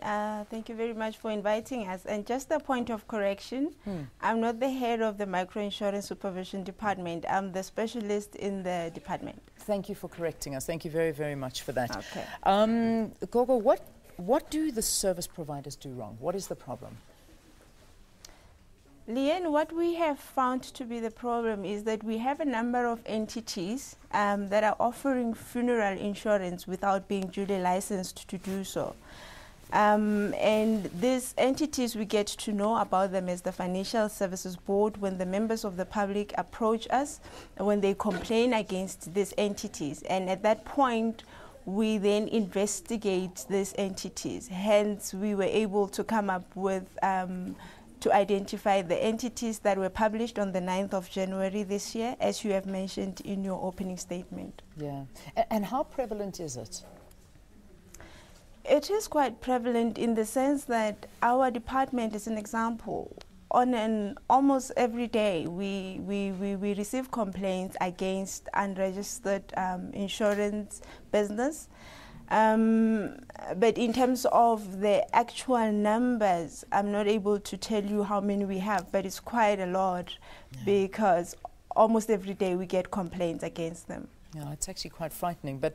Thank you very much for inviting us. And just a point of correction, I'm not the head of the Microinsurance Supervision Department. I'm the specialist in the department. Thank you for correcting us. Thank you very, very much for that. Okay. Gogo, what do the service providers do wrong? What is the problem? Leanne, what we have found to be the problem is that we have a number of entities that are offering funeral insurance without being duly licensed to do so. And these entities, we get to know about them as the Financial Services Board when the members of the public approach us, when they complain against these entities. And at that point, we then investigate these entities. Hence, we were able to come up with, to identify the entities that were published on the 9th of January this year, as you have mentioned in your opening statement. Yeah. And how prevalent is it? It is quite prevalent in the sense that our department, as an example, on almost every day we receive complaints against unregistered insurance business. But in terms of the actual numbers, I'm not able to tell you how many we have, but it's quite a lot because almost every day we get complaints against them. Yeah, it's actually quite frightening. But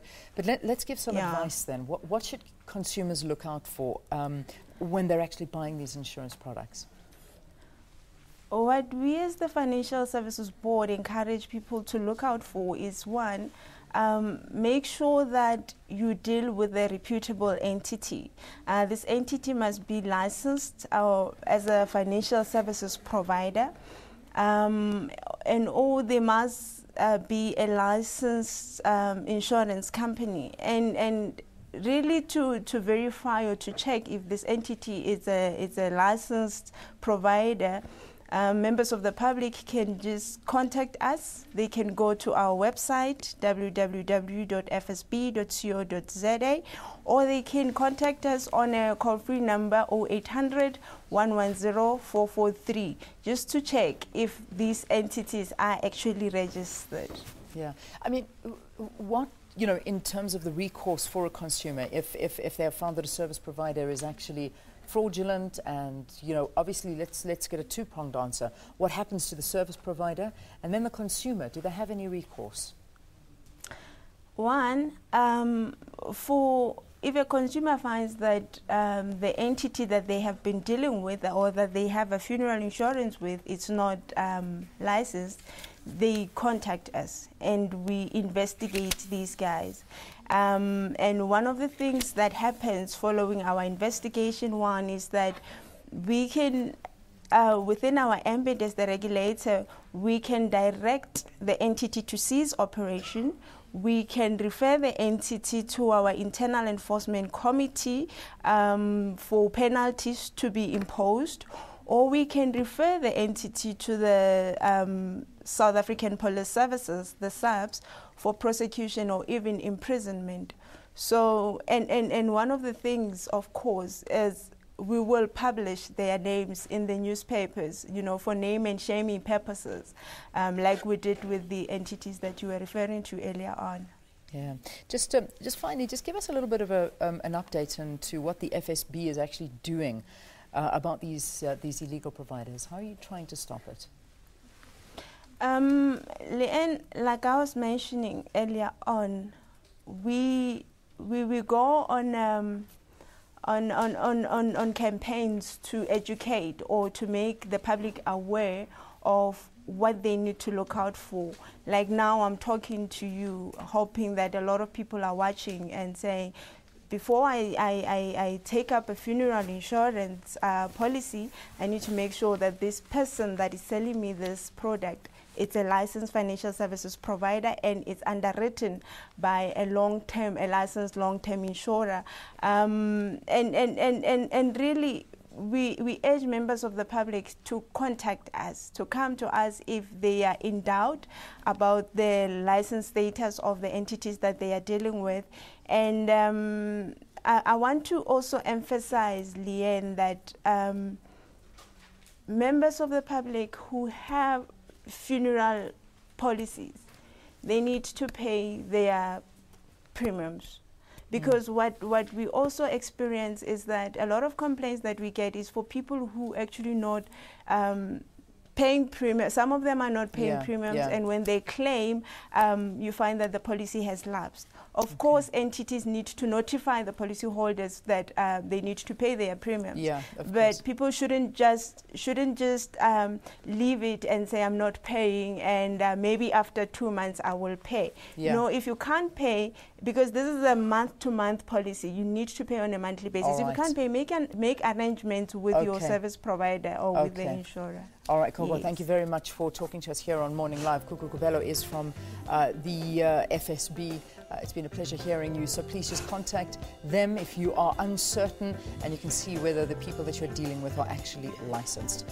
let's give some advice then. What should consumers look out for when they're actually buying these insurance products? What we as the Financial Services Board encourage people to look out for is, one, make sure that you deal with a reputable entity. This entity must be licensed as a financial services provider, and they must be a licensed insurance company, and really to verify or to check if this entity is a licensed provider. Members of the public can just contact us. They can go to our website, www.fsb.co.za, or they can contact us on a call-free number 0800 110 443, just to check if these entities are actually registered. Yeah, I mean, what, you know, in terms of the recourse for a consumer, if they have found that a service provider is actually fraudulent, and, you know, obviously let's get a two-pronged answer. What happens to the service provider, and then the consumer? Do they have any recourse? One, if a consumer finds that the entity that they have been dealing with or that they have a funeral insurance with is not licensed, they contact us and we investigate these guys. And one of the things that happens following our investigation, one, is that we can, within our ambit as the regulator, we can direct the entity to cease operation. We can refer the entity to our internal enforcement committee for penalties to be imposed, or we can refer the entity to the South African Police Services, the SABC, for prosecution or even imprisonment. So, and one of the things, of course, is we will publish their names in the newspapers, you know, for name and shaming purposes, like we did with the entities that you were referring to earlier on. Yeah. Just finally, just give us a little bit of an update into what the FSB is actually doing about these illegal providers. How are you trying to stop it? Leanne, like I was mentioning earlier on, we go on campaigns to educate or to make the public aware of what they need to look out for. Like now I'm talking to you, hoping that a lot of people are watching and saying, before I take up a funeral insurance policy, I need to make sure that this person that is selling me this product, it's a licensed financial services provider and it's underwritten by a licensed long-term insurer. And really, we urge members of the public to contact us, to come to us if they are in doubt about the license status of the entities that they are dealing with. And I want to also emphasize, Leanne, that members of the public who have funeral policies, they need to pay their premiums. because what we also experience is that a lot of complaints that we get is for people who actually not paying premiums. Some of them are not paying premiums, and when they claim, you find that the policy has lapsed. Of course, entities need to notify the policyholders that they need to pay their premiums. Yeah, but people shouldn't just leave it and say I'm not paying, and maybe after 2 months I will pay. No, if you can't pay, because this is a month-to-month policy, you need to pay on a monthly basis. If you can't pay, make arrangements with your service provider or with the insurer. All right, Kogo, thank you very much for talking to us here on Morning Live. Kuku Kubelo is from the FSB. It's been a pleasure hearing you, so please just contact them if you are uncertain, and you can see whether the people that you're dealing with are actually licensed.